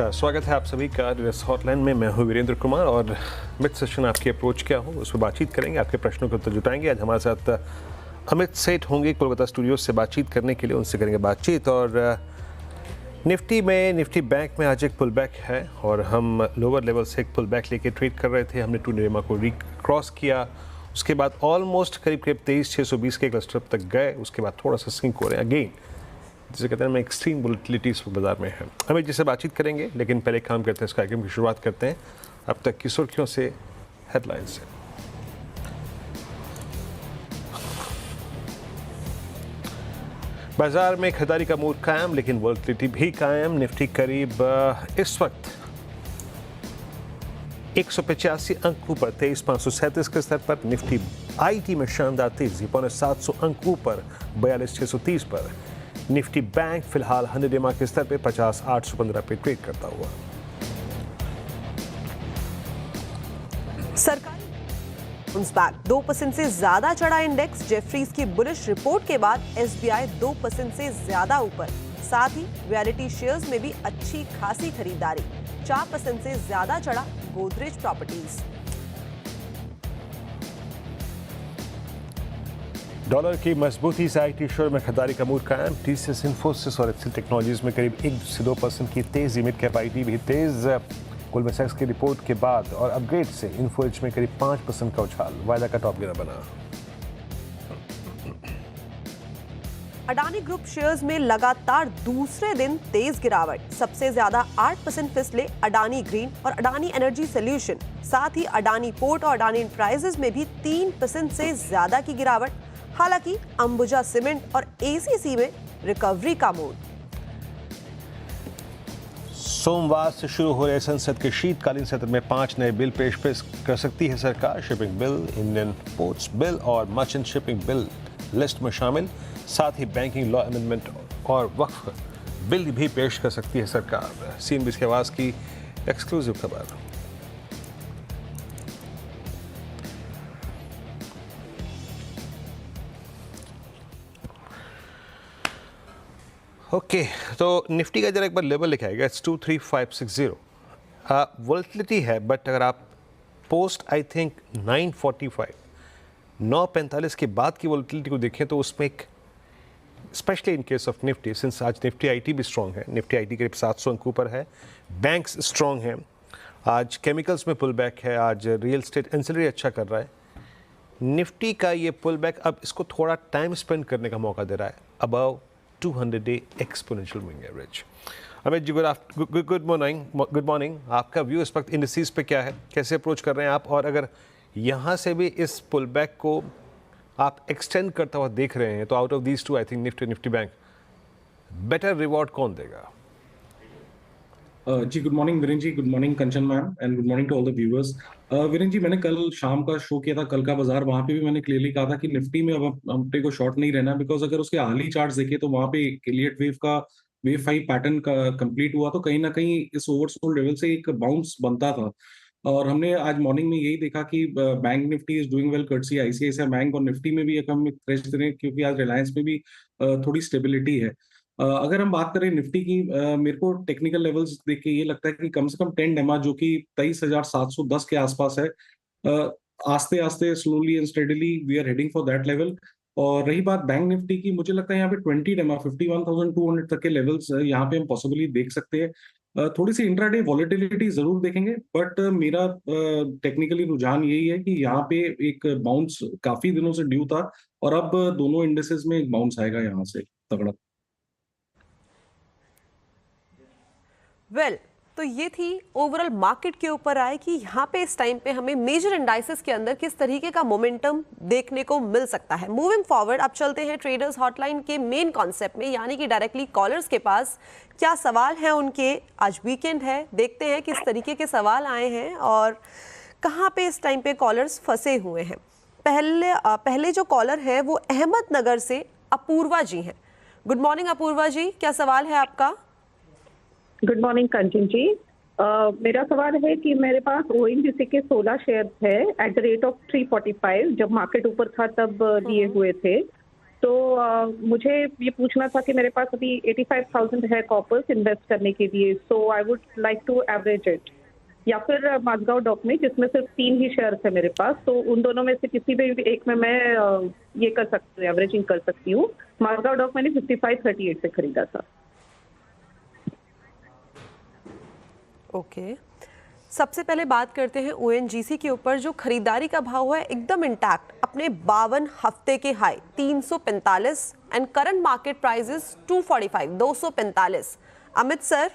नमस्कार, स्वागत है आप सभी का यूएस हॉटलाइन में। मैं हूं वीरेंद्र कुमार और मिड सेशन आपकी अप्रोच क्या हो उस पर बातचीत करेंगे, आपके प्रश्नों के उत्तर जुटाएंगे। आज हमारे साथ अमित सेठ होंगे कोलकाता स्टूडियो से बातचीत करने के लिए, उनसे करेंगे बातचीत। और निफ्टी बैंक में आज एक पुल बैक है और हम लोअर लेवल से एक पुल बैक लेके ट्रेड कर रहे थे। हमने 2 निरमा को क्रॉस किया, उसके बाद ऑलमोस्ट करीब 23,620 के क्लस्टर तक गए, उसके बाद थोड़ा सा सिंक हो रहे हैं अगेन, जिसे कहते हैं एक्सट्रीम वोलेटिलिटी इस बाजार में है। हमें जिससे बातचीत करेंगे, लेकिन पहले काम करते हैं, इस कार्यक्रम की शुरुआत करते हैं अब तक की सुर्खियों से, हेडलाइन से। बाजार में खरीदारी का मूड कायम, लेकिन वोलेटिलिटी भी कायम। निफ्टी करीब इस वक्त 185 अंक ऊपर 23,537 के स्तर पर। निफ्टी आईटी में शानदार तेजी, 750 अंक ऊपर 42,630 पर। निफ्टी बैंक फिलहाल 100 EMA के स्तर पे 50,815 पे ट्रेड करता हुआ। सरकारी 2% से ज्यादा चढ़ा इंडेक्स। जेफरीज की बुलिश रिपोर्ट के बाद एसबीआई 2% से ज्यादा ऊपर। साथ ही रियलिटी शेयर्स में भी अच्छी खासी खरीदारी। 4% से ज्यादा चढ़ा गोदरेज प्रॉपर्टीज। डॉलर की मजबूती से आईटी शेयर में खरीदारी का मूड कायम। टीसीएस, इन्फोसिस और एक्सेल टेक्नोलॉजीज में करीब 1 से 2% की तेजी। मिड कैप आईटी भी तेज। गोल्डमैन सैक्स की रिपोर्ट के बाद और अपग्रेड से इन्फो एज में करीब 5% का उछाल, वायदा का टॉप गिरा बना। अडानी ग्रुप शेयर्स में लगातार दूसरे दिन तेज गिरावट। सबसे ज्यादा 8% फिसले अडानी ग्रीन और अडानी एनर्जी सोल्यूशन। साथ ही अडानी पोर्ट और अडानी एंटरप्राइजेज में भी 3% से ज्यादा की गिरावट। हालांकि अंबुजा सीमेंट और एसीसी में रिकवरी का मूड। सोमवार से शुरू हो रहे संसद के शीतकालीन सत्र में 5 नए बिल पेश कर सकती है सरकार। Shipping bill, Indian ports bill और मर्चेंट शिपिंग बिल लिस्ट में शामिल। साथ ही बैंकिंग लॉ अमेंडमेंट और वक्फ बिल भी पेश कर सकती है सरकार। सीएनबी की आवाज की एक्सक्लूसिव खबर। ओके, तो निफ्टी का जरा एक बार लेवल लिखा है, इट्स 23560। वोलेटिलिटी है, बट अगर आप पोस्ट आई थिंक 945 के बाद की वोलेटिलिटी को देखें तो उसमें एक, specially in case of Nifty, since आज निफ्टी आईटी भी स्ट्रॉन्ग है, निफ्टी आईटी करीब 700 अंक ऊपर है, बैंक्स स्ट्रॉन्ग हैं, आज केमिकल्स में पुल बैक है, आज रियल एस्टेट एंसिलरी अच्छा कर रहा है। निफ्टी का ये पुल बैक अब इसको थोड़ा टाइम स्पेंड करने का मौका दे रहा है above 200-day exponential moving average. Amit ji, good morning. आपका व्यू इस वक्त इंडिसेस पे क्या है, कैसे अप्रोच कर रहे हैं आप, और अगर यहाँ से भी इस पुल बैक को आप एक्सटेंड करता हुआ देख रहे हैं तो out of these two I think Nifty bank better reward कौन देगा? Ji good morning Virendra ji, good morning Kanchan ma'am, and good morning to all the viewers. Virendra ji, मैंने कल शाम का शो किया था, कल का बाजार, वहां पे भी मैंने क्लियरली कहा था कि निफ्टी में अब अपने को शॉर्ट नहीं रहना, बिकॉज अगर उसके हाल ही चार्ट्स देखे तो वहां पे एलियट वेव का वेव 5 पैटर्न का कंप्लीट हुआ, तो कहीं ना कहीं इस ओवरसोल्ड लेवल से एक बाउंस बनता था। और हमने आज मॉर्निंग में यही देखा कि bank Nifty is doing well courtesy ICICI bank, और निफ्टी में भी एक हम फ्रेश दे रहे हैं क्योंकि आज रिलायंस में भी थोड़ी स्टेबिलिटी है। अगर हम बात करें निफ्टी की, मेरे को टेक्निकल लेवल्स देख के ये लगता है कि कम से कम 10 डेमा जो कि 23,710 के आसपास है, आस्ते आस्ते slowly and steadily we are heading for that level. और रही बात बैंक निफ्टी की, मुझे लगता है यहाँ पे 20 डेमा 51,200 तक के लेवल्स यहाँ पे हम पॉसिबली देख सकते हैं। थोड़ी सी इंट्राडे वॉलेटिलिटी जरूर देखेंगे, बट मेरा टेक्निकली रुझान यही है कि यहाँ पे एक बाउंस काफी दिनों से ड्यू था, और अब दोनों इंडेसेस में एक बाउंस आएगा यहाँ से तगड़ा। तो ये थी ओवरऑल मार्केट के ऊपर आए कि यहाँ पे इस टाइम पे हमें मेजर इंडाइसेस के अंदर किस तरीके का मोमेंटम देखने को मिल सकता है। मूविंग फॉरवर्ड अब चलते हैं ट्रेडर्स हॉटलाइन के मेन कॉन्सेप्ट में, यानी कि डायरेक्टली कॉलर्स के पास क्या सवाल हैं उनके। आज वीकेंड है, देखते हैं किस तरीके के सवाल आए हैं और कहाँ पे इस टाइम पे कॉलर्स फंसे हुए हैं। पहले जो कॉलर है वो अहमदनगर से अपूर्वा जी हैं। गुड मॉर्निंग अपूर्वा जी, क्या सवाल है आपका? गुड मॉर्निंग कंचन जी। मेरा सवाल है कि मेरे पास ओएनजीसी के 16 शेयर थे एट द रेट ऑफ 345, जब मार्केट ऊपर था तब लिए हुए थे। तो मुझे ये पूछना था कि मेरे पास अभी 85,000 है कॉपर्स इन्वेस्ट करने के लिए, so I would like to average it, या फिर माझगांव डॉक में जिसमें सिर्फ 3 ही शेयर्स है मेरे पास, तो उन दोनों में से किसी भी एक में मैं ये कर सकती हूँ, एवरेजिंग कर सकती हूँ। माझगांव डॉक मैंने 55.38 से खरीदा था। ओके, सबसे पहले बात करते हैं ओएनजीसी के ऊपर। जो खरीदारी का भाव है एकदम इंटैक्ट, अपने 52 हफ्ते के high 345 and current market prices 245, 245। Amit sir,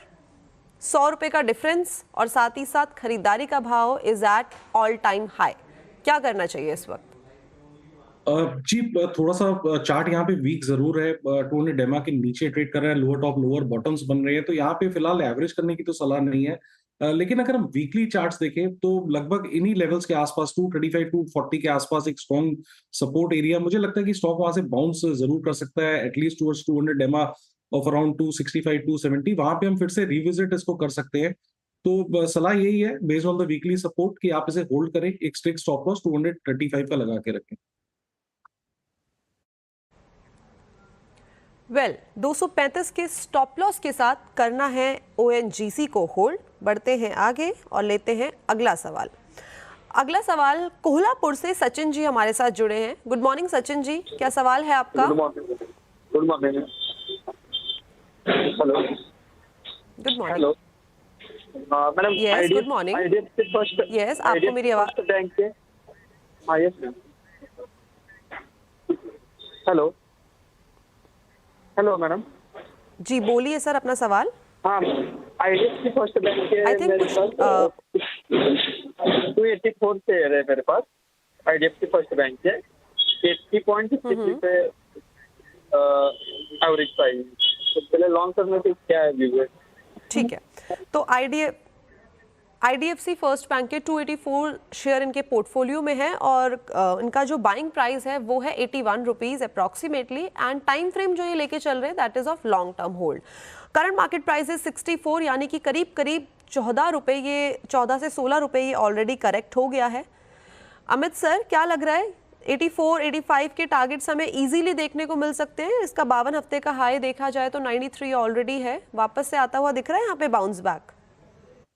100 रुपए का डिफरेंस और साथ ही साथ खरीदारी का भाव is at all time high, क्या करना चाहिए इस वक्त? जी, थोड़ा सा चार्ट यहाँ पे वीक जरूर है। 200 डेमा के नीचे ट्रेड कर रहा है, लोअर टॉप लोअर बॉटम्स बन रहे हैं, तो यहाँ पे फिलहाल एवरेज करने की तो सलाह नहीं है। लेकिन अगर हम वीकली चार्ट्स देखें तो लगभग इन्हीं लेवल्स के आसपास 235 240 के आसपास एक स्ट्रॉन्ग सपोर्ट एरिया, मुझे लगता है कि स्टॉक वहां से बाउंस जरूर कर सकता है, एटलीस्ट टुवर्ड्स 200 डेमा ऑफ अराउंड 265 270, वहां पे हम फिर से रिविजिट इसको कर सकते हैं। तो सलाह यही है based on the weekly support कि आप इसे होल्ड करें, एक स्ट्रिक्ट स्टॉप लॉस 235 का लगा के रखें। वेल 235 के स्टॉप लॉस के साथ करना है ओएनजीसी को होल्ड। बढ़ते हैं आगे और लेते हैं अगला सवाल। अगला सवाल कोल्हापुर से सचिन जी हमारे साथ जुड़े हैं। गुड मॉर्निंग सचिन जी, क्या सवाल है आपका? Good morning. Hello. Good morning. Hello madam. Yes, good morning. IDFC First. Yes, आपको मेरी आवाज? बैंक के। हाँ, yes ma'am. Hello. Hello madam. जी बोलिए सर अपना सवाल। हाँ, आईडीएफसी फर्स्ट बैंक के आई थिंक मेरे पास 284 शेयर है मेरे पास। आईडीएफसी फर्स्ट बैंक के 80.60 पे एवरेज प्राइस। तो पहले लॉन्ग टर्म में तो क्या है व्यू है? ठीक है, तो आईडीएफसी फर्स्ट बैंक के 284 शेयर इनके पोर्टफोलियो में है और इनका जो बाइंग प्राइस है वो है 81 rupees approximately, and time frame जो ये लेके चल रहे हैं that is of long term hold. Current market price है 64, यानी कि करीब करीब 14 रुपए, ये 14 से 16 रुपए ये ऑलरेडी करेक्ट हो गया है। अमित सर, क्या लग रहा है 84 85 के टारगेट्स हमें इजीली देखने को मिल सकते हैं? इसका 52 हफ्ते का हाई देखा जाए तो 93 ऑलरेडी है, वापस से आता हुआ दिख रहा है यहाँ पे बाउंस बैक?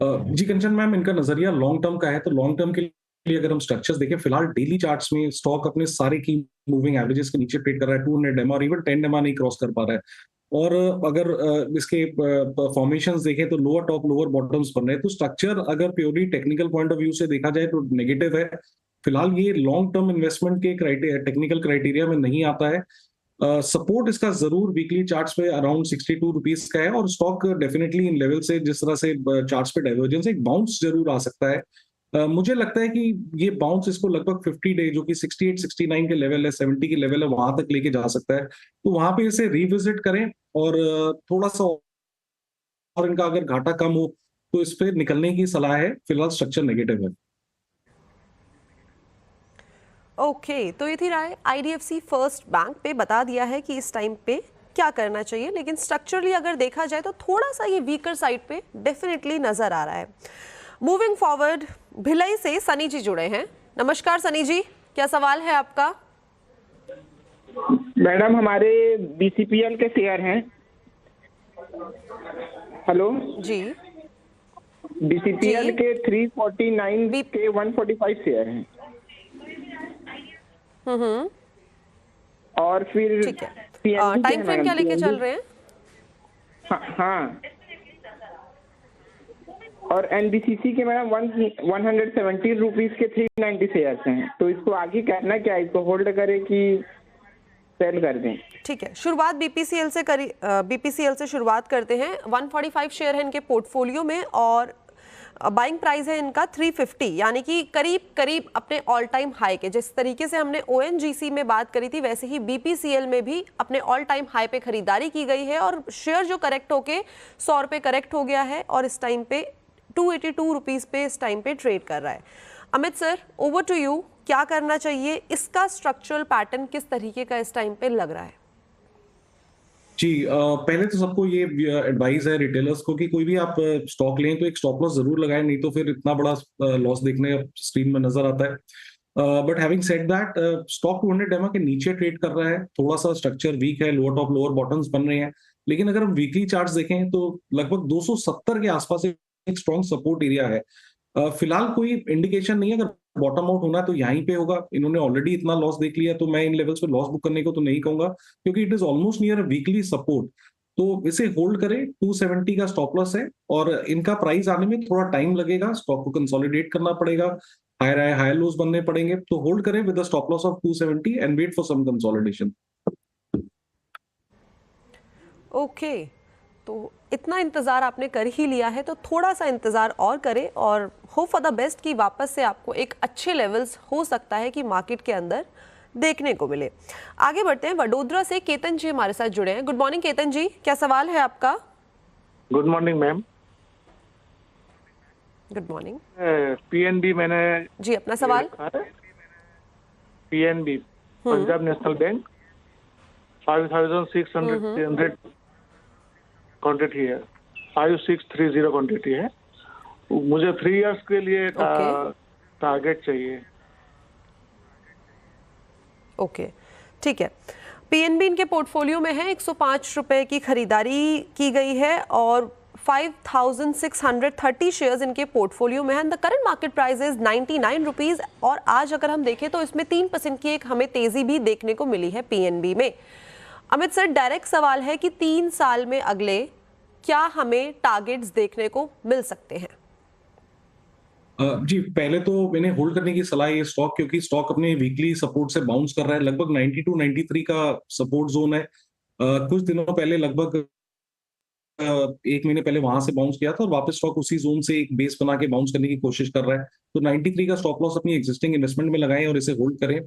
जी कंचन मैम, इनका नजरिया लॉन्ग टर्म का है, तो लॉन्ग टर्म के लिए अगर हम स्ट्रक्चर्स देखें, फिलहाल डेली चार्ट्स में स्टॉक अपने सारे की मूविंग एवरेजेस के नीचे ट्रेड कर रहा है, 200 डेमा और इवन 10 डेमा नहीं क्रॉस कर पा रहा है। और अगर इसके फॉर्मेशंस देखें तो लोअर टॉप लोअर बॉटम्स बन रहे हैं, तो स्ट्रक्चर अगर purely technical point of view से देखा जाए तो नेगेटिव है। फिलहाल ये लॉन्ग टर्म इन्वेस्टमेंट के टेक्निकल क्राइटेरिया में नहीं आता है। सपोर्ट इसका जरूर वीकली चार्ट्स पे अराउंड 62 रुपीज का है, और स्टॉक डेफिनेटली इन लेवल से जिस तरह से चार्ट्स पे डाइवर्जेंस, एक बाउंस जरूर आ सकता है। मुझे लगता है कि ये बाउंस इसको लगभग 50 डे जो कि 68 69 के लेवल है, 70 के लेवल है, वहां तक लेके जा सकता है। तो वहां पे इसे रिविजिट करें और थोड़ा सा और इनका अगर घाटा कम हो तो इस पे निकलने की सलाह है। फिलहाल स्ट्रक्चर नेगेटिव है। ओके, तो ये थी राय आईडीएफसी फर्स्ट बैंक पे। बता दिया है कि इस टाइम पे क्या करना चाहिए, लेकिन स्ट्रक्चरली अगर देखा जाए तो थोड़ा सा ये वीकर साइड पे डेफिनेटली नजर आ रहा है। मूविंग फॉरवर्ड, भिलाई से सनी जी जुड़े हैं। नमस्कार सनी जी, क्या सवाल है आपका? मैडम, हमारे बीसीपीएल के शेयर हैं। हेलो जी। बीसीपीएल जी। के 349 के 145 शेयर हैं। और फिर ठीक है, PNB टाइम के फ्रेम हैं क्या मैडम, लेके PNB? चल रहे हैं? हाँ। और एनबीसीसी के मैडम 170 रुपीज के 390 शेयर्स हैं। तो इसको आगे करना क्या है, इसको होल्ड करें कि सेल कर दें? ठीक है, शुरुआत बीपीसीएल से करी। बीपीसीएल से शुरुआत करते हैं। 145 शेयर है इनके पोर्टफोलियो में और बाइंग प्राइस है इनका 350, यानी कि करीब करीब अपने ऑल टाइम हाई के। जिस तरीके से हमने ओएनजीसी में बात करी थी वैसे ही बीपीसीएल में भी अपने ऑल टाइम हाई पे खरीदारी की गई है और शेयर जो करेक्ट होके 100 रुपये करेक्ट हो गया है और इस टाइम पे 282 रुपीज़ पे इस टाइम पे ट्रेड कर रहा है। Amit sir, over to you, क्या करना चाहिए? इसका स्ट्रक्चरल पैटर्न किस तरीके का इस टाइम पे लग रहा है? जी, पहले तो सबको ये एडवाइस है रिटेलर्स को कि कोई भी आप स्टॉक लें तो एक स्टॉप लॉस जरूर लगाएं, नहीं तो फिर इतना बड़ा लॉस देखने स्क्रीन में नजर आता है। But having said that, stock 200 EMA के नीचे ट्रेड कर रहा है, थोड़ा सा स्ट्रक्चर वीक है, लोअर टॉप लोअर बॉटम्स बन रहे हैं, लेकिन अगर हम वीकली चार्ट्स देखें तो लगभग 270 के आसपास एक स्ट्रॉन्ग सपोर्ट एरिया है। फिलहाल कोई इंडिकेशन नहीं है, अगर बॉटम आउट होना है तो यहीं पे होगा। इन्होंने ऑलरेडी इतना लॉस देख लिया, तो मैं इन लेवल्स पे लॉस बुक करने को तो नहीं कहूंगा, क्योंकि it is almost near weekly support. तो इसे होल्ड करें, 270 का स्टॉप लॉस है, और इनका प्राइस आने में थोड़ा टाइम लगेगा, स्टॉक को कंसोलिडेट करना पड़ेगा, हायर लोज बनने पड़ेंगे, तो होल्ड करें with the stop loss of 270 and wait for some consolidation. Okay, तो इतना इंतज़ार आपने कर ही लिया है तो थोड़ा सा इंतज़ार और करें और होप फॉर द बेस्ट कि वापस से आपको एक अच्छे लेवल्स हो सकता है कि मार्केट के अंदर देखने को मिले। आगे बढ़ते हैं, वडोदरा से केतन जी हमारे साथ जुड़े हैं। गुड मॉर्निंग केतन जी, क्या सवाल है आपका? Good morning ma'am. Good morning PNB मैंने जी, अपना सवाल। PNB Punjab national bank 5600 quantity है, 5630 क्वांटिटी है। मुझे 3 इयर्स के लिए टारगेट चाहिए। ओके, ठीक है। पीएनबी इनके पोर्टफोलियो में है, 105 रुपए की खरीदारी की गई है और 5630 शेयर्स इनके पोर्टफोलियो में है। The current market price is 99 rupees और आज अगर हम देखें तो इसमें 3% की एक हमें तेजी भी देखने को मिली है पीएनबी में। अमित सर, डायरेक्ट सवाल है कि 3 साल में अगले क्या हमें टारगेट्स देखने को मिल सकते हैं? जी, पहले तो मैंने होल्ड करने की सलाह है स्टॉक, क्योंकि स्टॉक अपने वीकली सपोर्ट से बाउंस कर रहा है। लगभग 92-93 का सपोर्ट जोन है। कुछ दिनों पहले लगभग 1 महीने पहले वहां से बाउंस किया था और वापस स्टॉक उसी जोन से एक बेस बना के बाउंस करने की कोशिश कर रहा है। तो 93 का स्टॉप लॉस अपनी एग्जिस्टिंग इन्वेस्टमेंट में लगाएं और इसे होल्ड करें।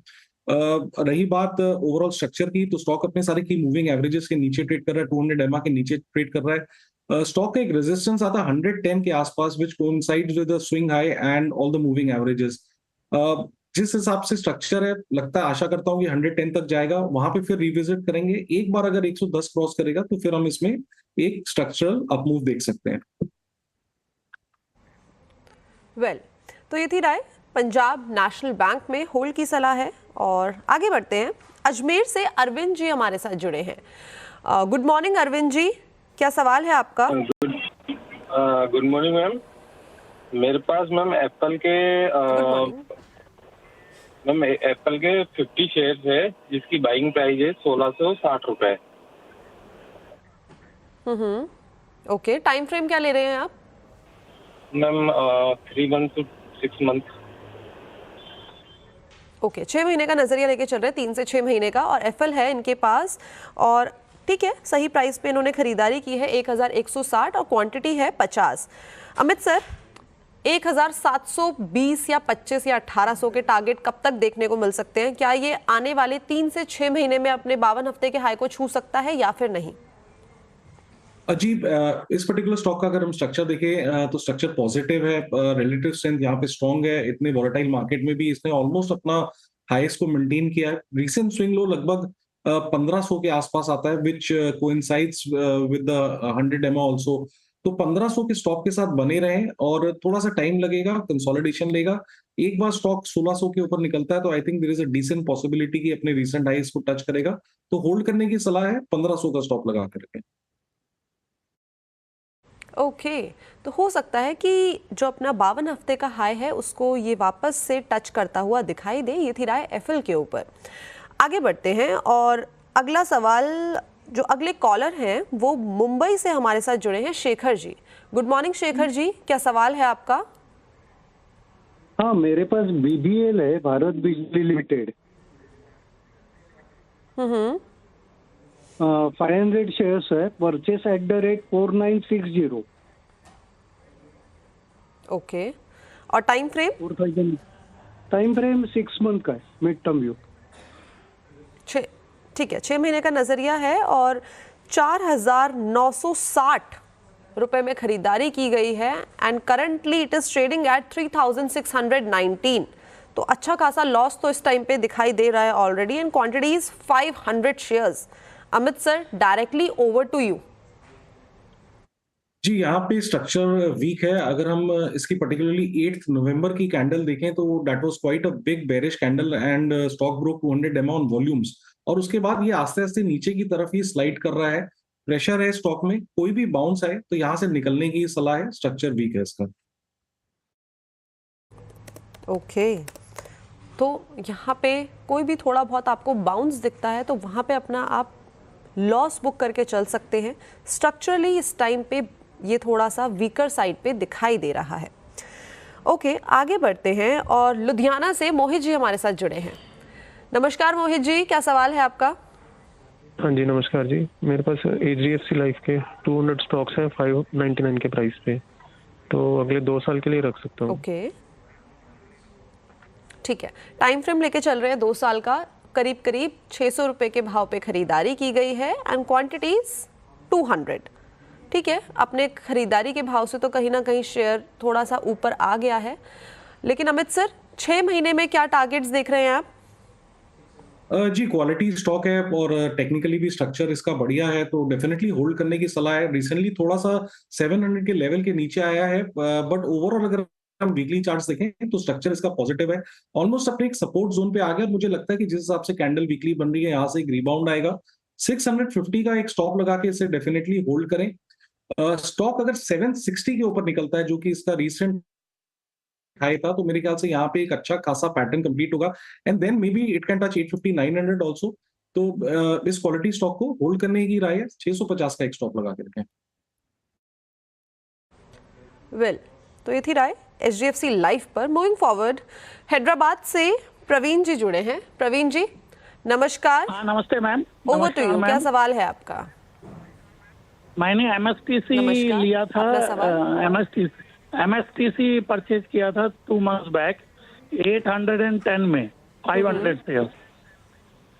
रही बात ओवरऑल स्ट्रक्चर की, तो स्टॉक अपने सारे की मूविंग एवरेजेस के नीचे ट्रेड कर रहा है, 200 EMA के नीचे ट्रेड कर रहा है। स्टॉक का एक रेजिस्टेंस आता है 110 के आसपास, which coincides with the swing high and all the moving averages. जिस हिसाब से स्ट्रक्चर है, लगता है, आशा करता हूं कि 110 तक जाएगा, वहां पे फिर रिविजिट करेंगे। एक बार अगर 110 क्रॉस करेगा तो फिर हम इसमें एक स्ट्रक्चरल अपमूव देख सकते हैं। वेल, तो ये थी राय पंजाब नेशनल बैंक में होल्ड की सलाह है। और आगे बढ़ते हैं, अजमेर से अरविंद जी हमारे साथ जुड़े हैं। गुड मॉर्निंग अरविंद जी, क्या सवाल है आपका? Good morning ma'am. मेरे पास मैम एप्पल के 50 शेयर्स है, जिसकी बाइंग प्राइस है 1660 रुपए। ओके, टाइम फ्रेम क्या ले रहे हैं आप? Ma'am 3 month to 6 month. Okay, 6 महीने का नजरिया लेके चल रहे हैं, 3 से 6 महीने का, और एफएल है इनके पास। और ठीक है, सही प्राइस पे इन्होंने खरीदारी की है 1160 और क्वांटिटी है 50। अमित सर, 1720 या 25 या 1800 के टारगेट कब तक देखने को मिल सकते हैं? क्या ये आने वाले 3 से 6 महीने में अपने 52 हफ्ते के हाई को छू सकता है या फिर नहीं? अजीब, इस पर्टिकुलर स्टॉक का अगर हम स्ट्रक्चर देखें तो स्ट्रक्चर पॉजिटिव है, रिलेटिव स्ट्रेंथ यहाँ पे स्ट्रॉन्ग है। इतने वॉलेटाइल मार्केट में भी इसने ऑलमोस्ट अपना हाईएस्ट को मेंटेन किया है। रीसेंट स्विंग लो लगभग 1500 के आसपास आता है, which coincides with the 100 EMA also. तो 1500 के स्टॉक के साथ बने रहें और थोड़ा सा टाइम लगेगा, कंसोलिडेशन लेगा। एक बार स्टॉक 1600 के ऊपर निकलता है तो I think there is a decent possibility कि अपने रीसेंट हाईस को टच करेगा। तो होल्ड करने की सलाह है, 1500 का स्टॉप लगा करके। ओके, तो हो सकता है कि जो अपना 52 हफ्ते का हाई है उसको ये वापस से टच करता हुआ दिखाई दे। ये थी राय एफएल के ऊपर। आगे बढ़ते हैं और अगला सवाल, जो अगले कॉलर हैं वो मुंबई से हमारे साथ जुड़े हैं, शेखर जी। गुड मॉर्निंग शेखर जी, क्या सवाल है आपका? हाँ, मेरे पास बीबीएल है, भारत बिजली लिमिटेड। 500 शेयर्स है, purchase at the rate 4960। Okay, और time frame? 4000। Time frame 6 month का है, मिड टर्म व्यू। ठीक है, 6 महीने का नजरिया है और 4960 रुपए में खरीदारी की गई है and currently it is trading at 3619। तो अच्छा खासा लॉस तो इस टाइम पे दिखाई दे रहा है already and quantities 500 shares. Amit sir, directly over to you. जी, यहाँ पे स्ट्रक्चर वीक है। अगर हम इसकी पर्टिकुलरली 8 नवंबर की कैंडल देखें तो that was quite a big bearish candle and stock broke 200 डेमा ऑन वॉल्यूम्स, और उसके बाद ये आस्ते-आस्ते नीचे की तरफ ही स्लाइड कर रहा है। प्रेशर है स्टॉक में, कोई भी बाउंस आए तो यहाँ से निकलने की सलाह है, स्ट्रक्चर वीक है इसका। ओके, तो यहाँ पे कोई भी थोड़ा बहुत आपको बाउंस दिखता है तो वहाँ पे अपना आप लॉस बुक करके चल सकते हैं। स्ट्रक्चरली इस टाइम पे ये थोड़ा सा वीकर साइड पे दिखाई दे रहा है। ओके, आगे बढ़ते हैं और लुधियाना से मोहित जी हमारे साथ जुड़े हैं। नमस्कार मोहित जी, क्या सवाल है आपका? हाँ जी नमस्कार जी, मेरे पास HDFC लाइफ के 200 स्टॉक्स हैं 599 के प्राइस पे, तो अगले 2 साल के लिए रख सकता हूँ। ओके, ठीक है, टाइम फ्रेम लेके चल रहे हैं 2 साल का। करीब करीब 600 रुपए के भाव पे खरीदारी की गई है एंड क्वांटिटीज 200। ठीक है, अपने खरीदारी के भाव से तो कहीं ना कहीं शेयर थोड़ा सा ऊपर आ गया है, लेकिन अमित सर 6 महीने में क्या टारगेट्स देख रहे हैं आप? जी, क्वालिटी स्टॉक है और टेक्निकली भी स्ट्रक्चर इसका बढ़िया है, तो डेफिनेटली होल्ड करने की सलाह है। रिसेंटली थोड़ा सा 700 के लेवल के नीचे आया है, बट ओवरऑल अगर हम वीकली चार्ट्स देखें तो स्ट्रक्चर इसका पॉजिटिव है। ऑलमोस्ट अपने एक सपोर्ट जोन पे आ गया। मुझे लगता है कि जिस हिसाब से कैंडल वीकली बन रही है, यहाँ से एक रिबाउंड आएगा। 650 का एक स्टॉप लगा के इसे डेफिनेटली होल्ड करें। स्टॉक अगर 760 के ऊपर निकलता है, जो कि इसका रिसेंट हाई था, तो मेरे ख्याल से यहाँ पे एक अच्छा खासा पैटर्न कंप्लीट होगा and then maybe it can touch 850 900 also. तो इस क्वालिटी स्टॉक को होल्ड करने की राय है। 650 का एक स्टॉप लगा के रखें। वेल, तो ये थी राय HDFC लाइफ पर। मूविंग फॉरवर्ड, हैदराबाद से प्रवीण जी जुड़े हैं। प्रवीण जी नमस्कार। हाँ नमस्ते मैम। ओवर टू यू, क्या सवाल है आपका? मैंने MSTC लिया था, MSTC परचेज किया था 2 months बैक 810 में 500 शेयर,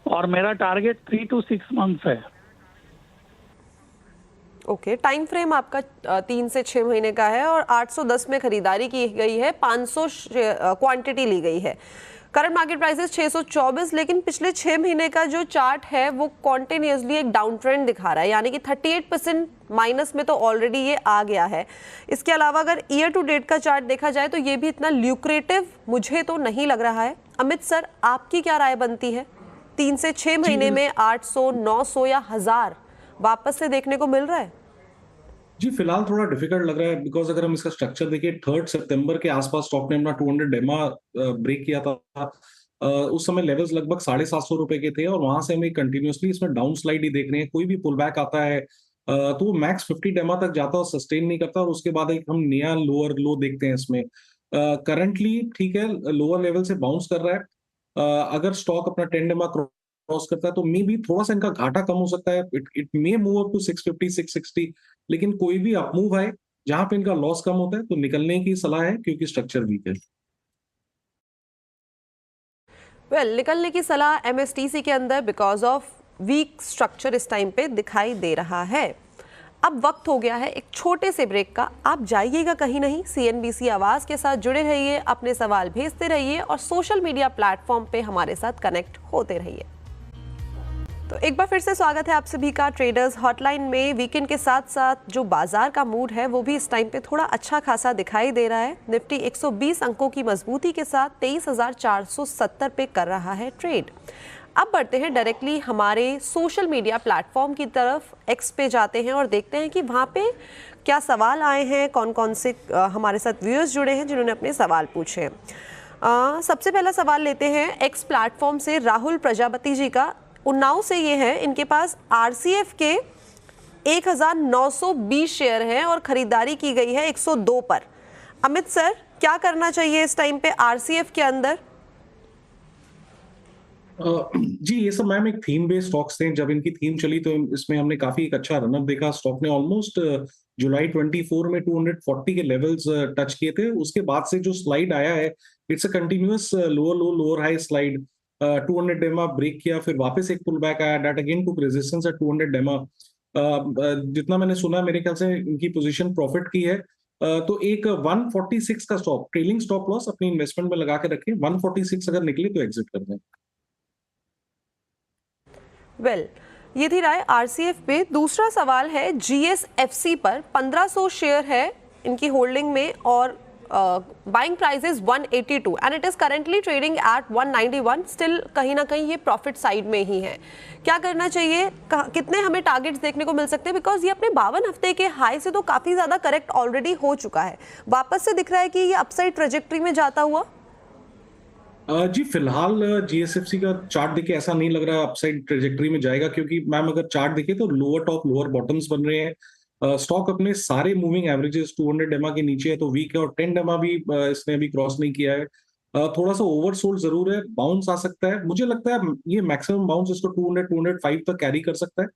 और मेरा टारगेट 3 to 6 months है। ओके, टाइम फ्रेम आपका 3 से 6 महीने का है और 810 में खरीदारी की गई है, 500 क्वांटिटी ली गई है। करंट मार्केट प्राइसेस 624, लेकिन पिछले 6 महीने का जो चार्ट है वो कॉन्टिन्यूसली एक डाउन ट्रेंड दिखा रहा है, यानी कि 38% माइनस में तो ऑलरेडी ये आ गया है। इसके अलावा अगर ईयर टू डेट का चार्ट देखा जाए तो ये भी इतना ल्यूक्रेटिव मुझे तो नहीं लग रहा है। अमित सर, आपकी क्या राय बनती है? 3 से 6 महीने में 800, 900 या 1000 वापस से देखने को मिल रहा है? जी, फिलहाल थोड़ा डिफिकल्ट लग रहा है, बिकॉज अगर हम इसका स्ट्रक्चर देखिए 3 सितंबर के आसपास स्टॉक ने अपना 200 डेमा ब्रेक किया था। उस समय लेवल्स लगभग 750 रुपए के थे और वहां से हमें कंटिन्यूअसली इसमें डाउन स्लाइड ही देख रहे हैं। कोई भी पुल बैक आता है तो वो मैक्स 50 डेमा तक जाता और सस्टेन नहीं करता, और उसके बाद एक हम नया लोअर लो देखते हैं इसमें। करंटली ठीक है, लोअर लेवल से बाउंस कर रहा है। अगर स्टॉक अपना 10 डेमा क्रॉस करता है तो मे बी थोड़ा सा इनका घाटा कम हो सकता है। It may move up to 650 660, लेकिन कोई भी अपमूव आए जहां पे इनका लॉस कम होता है तो निकलने की सलाह है, क्योंकि स्ट्रक्चर वीक है। वेल, निकलने की सलाह MSTC के अंदर बिकॉज ऑफ वीक स्ट्रक्चर इस टाइम पे दिखाई दे रहा है। अब वक्त हो गया है एक छोटे से ब्रेक का। आप जाइएगा कहीं नहीं, CNBC आवाज के साथ जुड़े रहिए, अपने सवाल भेजते रहिए और सोशल मीडिया प्लेटफॉर्म पे हमारे साथ कनेक्ट होते रहिए। तो एक बार फिर से स्वागत है आप सभी का ट्रेडर्स हॉटलाइन में। वीकेंड के साथ साथ जो बाजार का मूड है वो भी इस टाइम पे थोड़ा अच्छा खासा दिखाई दे रहा है। निफ्टी 120 अंकों की मजबूती के साथ 23,470 पे कर रहा है ट्रेड। अब बढ़ते हैं डायरेक्टली हमारे सोशल मीडिया प्लेटफॉर्म की तरफ। एक्स पे जाते हैं और देखते हैं कि वहाँ पे क्या सवाल आए हैं, कौन कौन से हमारे साथ व्यूअर्स जुड़े हैं जिन्होंने अपने सवाल पूछे हैं। सबसे पहला सवाल लेते हैं एक्स प्लेटफॉर्म से राहुल प्रजापति जी का। उन्नाव से ये है, इनके पास RCF के 1920 शेयर हैं और खरीदारी की गई है 102 पर। अमित सर, क्या करना चाहिए इस टाइम पे RCF के अंदर? जी, ये सब मैम एक थीम बेस्ड स्टॉक्स थे। जब इनकी थीम चली तो इसमें हमने काफी एक अच्छा रनअप देखा। स्टॉक ने ऑलमोस्ट जुलाई 24 में 240 के लेवल्स टच किए थे। उसके बाद से जो स्लाइड आया है, it's a continuous lower low lower high slide. 200 डेमा ब्रेक किया, फिर वापस एक पुल बैक आया, that again took resistance at 200 डेमा। जितना मैंने सुना, मेरे ख्याल से इनकी पोजीशन प्रॉफिट की है। तो एक 146 का स्टॉप, ट्रेलिंग स्टॉप लॉस अपनी इन्वेस्टमेंट में लगा के रखें। 146 अगर निकले तो एग्जिट कर दें। वेल, ये थी राय आरसीएफ पे। दूसरा सवाल है जीएसएफसी पर। 1500 शेयर है इनकी होल्डिंग में और buying price is 182 and it is currently trading at 191। Still कहीं ना कहीं ये प्रॉफिट साइड में ही है। क्या करना चाहिए, कितने हमें टारगेट्स देखने को मिल सकते हैं? बिकॉज ये अपने 52 हफ्ते के हाई से तो काफी ज्यादा करेक्ट ऑलरेडी हो चुका है, वापस से दिख रहा है कि ये अपसाइड ट्रेजेक्टरी में जाता हुआ। जी फिलहाल जीएसएफसी का चार्ट देखे ऐसा नहीं लग रहा है अपसाइड ट्रेजेक्टरी में जाएगा, क्योंकि मैम अगर चार्ट देखे तो लोअर टॉप लोअर बॉटम्स बन रहे हैं। स्टॉक अपने सारे मूविंग एवरेजेस 200 एमआ के नीचे है तो वीक है, और 10 एमआ भी इसने अभी क्रॉस नहीं किया है। थोड़ा सा ओवरसोल्ड जरूर है, बाउंस आ सकता है। मुझे लगता है ये मैक्सिमम बाउंस इसको 200-205 तक कैरी कर सकता है।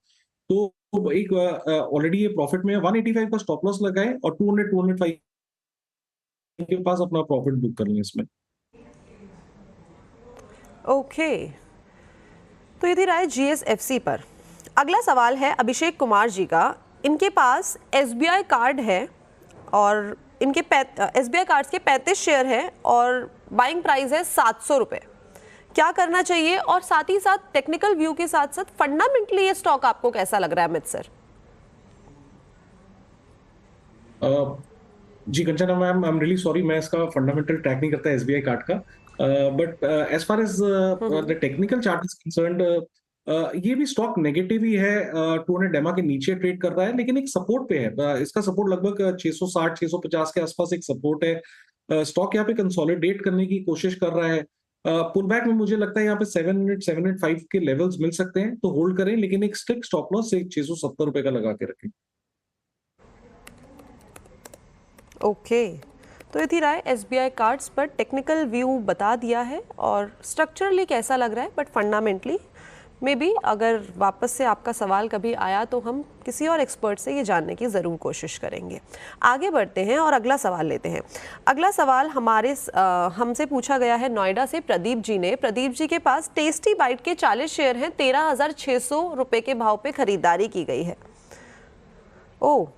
तो एक ऑलरेडी ये प्रॉफिट में 185 का स्टॉप लॉस लगाए और 200-205 के पास अपना प्रॉफिट बुक कर लें इसमें। ओके तो ये थी राय जीएसएफसी पर। अगला सवाल है अभिषेक कुमार जी का। इनके पास एसबीआई कार्ड है और इनके एसबीआई कार्ड्स के 35 शेयर हैं और बाइंग प्राइस है 700 रुपए। क्या करना चाहिए, और साथ ही साथ टेक्निकल व्यू के साथ साथ फंडामेंटली ये स्टॉक आपको कैसा लग रहा है अमित सर? जी Kanchana ma'am, I am really sorry, मैं इसका फंडामेंटल ट्रैक नहीं करता एसबीआई कार्ड का, but as far as the technical chart is concerned, ये भी स्टॉक नेगेटिव ही है। 200 डेमा के नीचे ट्रेड कर रहा है, लेकिन एक सपोर्ट पे है। इसका सपोर्ट लगभग 660-650 के आसपास एक सपोर्ट है। स्टॉक यहाँ पे कंसोलिडेट करने की कोशिश कर रहा है। पुल बैक में मुझे लगता है यहाँ पे 700-705 के लेवल्स मिल सकते हैं, तो होल्ड करें, लेकिन एक स्ट्रिक्ट स्टॉप लॉस 670 रुपए का लगा के रखें। ओके तो ये थी राय एसबीआई कार्ड्स पर। टेक्निकल व्यू बता दिया है और स्ट्रक्चरली कैसा लग रहा है, बट फंडामेंटली मे बी अगर वापस से आपका सवाल कभी आया तो हम किसी और एक्सपर्ट से ये जानने की ज़रूर कोशिश करेंगे। आगे बढ़ते हैं और अगला सवाल लेते हैं। अगला सवाल हमसे पूछा गया है नोएडा से प्रदीप जी ने। प्रदीप जी के पास टेस्टी बाइट के 40 शेयर हैं, 13,600 रुपये के भाव पे खरीदारी की गई है। ओह,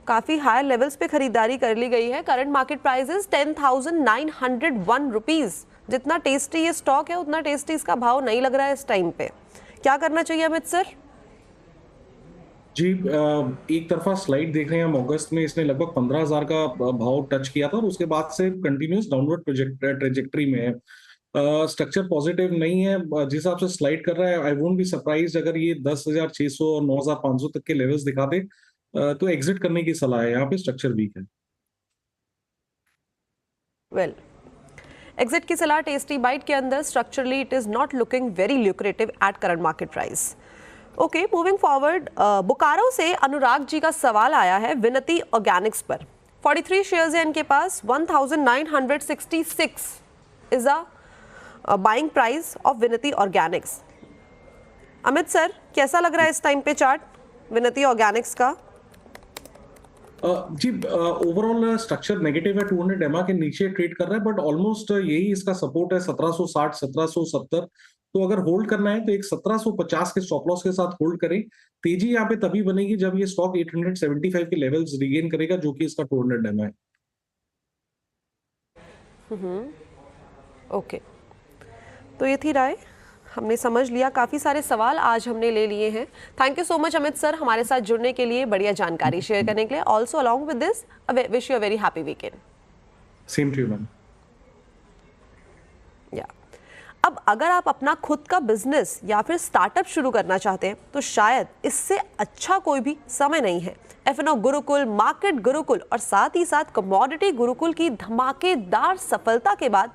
काफ़ी हायर लेवल्स पे खरीदारी कर ली गई है। Current market price is 10,901 rupees. जितना टेस्टी ये स्टॉक है उतना टेस्टी इसका भाव नहीं लग रहा है इस टाइम पे। क्या करना चाहिए अमित सर? जी एक तरफा स्लाइड देख रहे हैं हम। अगस्त में इसने लगभग 15,000 का भाव टच किया था और उसके बाद से कंटिन्यूस डाउनवर्ड ट्रेजेक्टरी में है। स्ट्रक्चर पॉजिटिव नहीं है जिस हिसाब से स्लाइड कर रहा है। आई वोंट बी सरप्राइज्ड अगर ये 10,600 और 9,500 तक के लेवल्स दिखा दे, तो एग्जिट करने की सलाह है। यहाँ पे स्ट्रक्चर वीक है। वेल एग्जिट की सलाह टेस्टी बाइट के अंदर। Structurally it is not looking very lucrative at current market price. Okay moving forward, Bokaro से अनुराग जी का सवाल आया है विनती ऑर्गेनिक्स पर। 43 शेयर्स हैं इनके पास। 1966 is a buying price of विनती ऑर्गेनिक्स। अमित सर कैसा लग रहा है इस टाइम पे चार्ट विनती ऑर्गेनिक्स का? जी ओवरऑल स्ट्रक्चर नेगेटिव है। 200 एमआ के नीचे ट्रेड कर रहा है, बट ऑलमोस्ट यही इसका सपोर्ट है 1760 1770। तो अगर होल्ड करना है तो एक 1750 के स्टॉप लॉस के साथ होल्ड करें। तेजी यहाँ पे तभी बनेगी जब ये स्टॉक 875 के लेवल्स रिगेन करेगा, जो कि इसका 200 एमआ है। ओके तो ये थी राय, हमने समझ लिया। काफ़ी सारे सवाल आज हमने ले लिए हैं। Thank you so much Amit sir हमारे साथ जुड़ने के लिए, बढ़िया जानकारी शेयर करने के लिए। Also along with this wish you a very happy weekend. Same to you ma'am. या अब अगर आप अपना खुद का बिजनेस या फिर स्टार्टअप शुरू करना चाहते हैं तो शायद इससे अच्छा कोई भी समय नहीं है। F&O गुरुकुल, मार्केट गुरुकुल और साथ ही साथ कमोडिटी गुरुकुल की धमाकेदार सफलता के बाद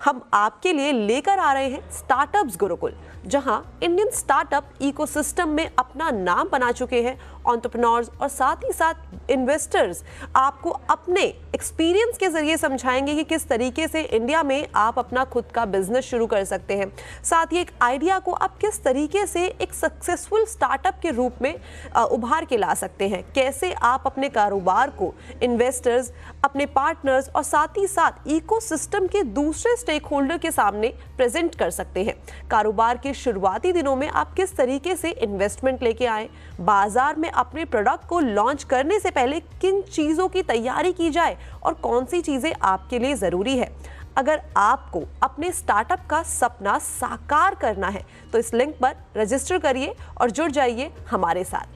हम आपके लिए लेकर आ रहे हैं स्टार्टअप्स गुरुकुल, जहां इंडियन स्टार्टअप इकोसिस्टम में अपना नाम बना चुके हैं एंटरप्रेन्योर्स और साथ ही साथ इन्वेस्टर्स आपको अपने एक्सपीरियंस के जरिए समझाएंगे कि किस तरीके से इंडिया में आप अपना खुद का बिजनेस शुरू कर सकते हैं। साथ ही एक आइडिया को आप किस तरीके से एक सक्सेसफुल स्टार्टअप के रूप में उभार के ला सकते हैं, कैसे आप अपने कारोबार को इन्वेस्टर्स, अपने पार्टनर्स और साथ ही साथ इकोसिस्टम के दूसरे स्टेक होल्डर के सामने प्रेजेंट कर सकते हैं। कारोबार के शुरुआती दिनों में आप किस तरीके से इन्वेस्टमेंट लेके आए, बाजार में अपने प्रोडक्ट को लॉन्च करने से पहले किन चीज़ों की तैयारी की जाए और कौन सी चीज़ें आपके लिए ज़रूरी है। अगर आपको अपने स्टार्टअप का सपना साकार करना है तो इस लिंक पर रजिस्टर करिए और जुड़ जाइए हमारे साथ।